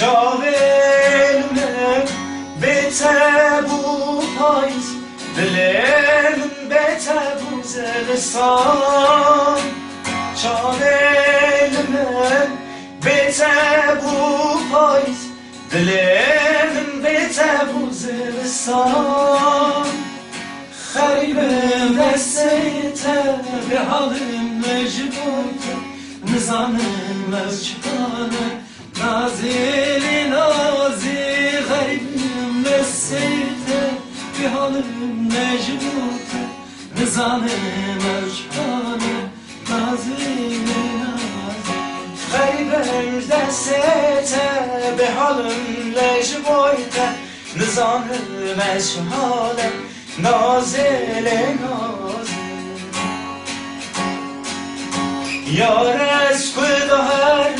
Cavelime bete bu payız, dilim bete bu zilistan. Cavelime bete bu payız, dilim bete bu zilistan. Garibim desteyte bir halim mecburte, nizanım özçıkanı nazili nazi. Garibim desteyte bir halim mecburte, nizanım özçıkanı nazili nazi. Garibim desteyte bir halim mecburte, nizanım özçıkanı nazile nazile. Yares kudahar,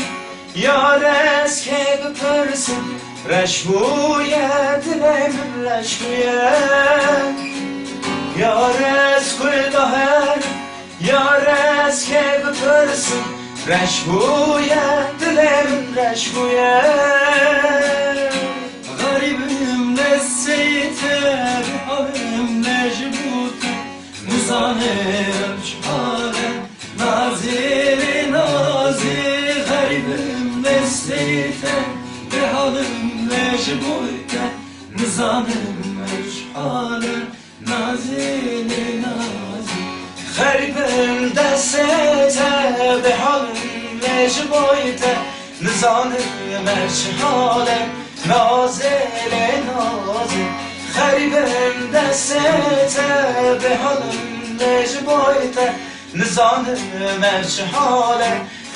yares ke bıpırsın, reşbuye dilemin reşbuye. Yares kudahar, yares ke bıpırsın, reşbuye dilemin reşbuye. Garibim neseyte bir halim mecbute, nizanım çare nazili nazi. Garibim neseyte bir halim mecbute, nizanım çare nazili nazi. Garibim neseyte bir halim mecbute, nizanım çare nazile nazi. Garibim destete be halim mecbuyte, nizanım erçhale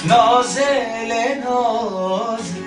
nazile nazi.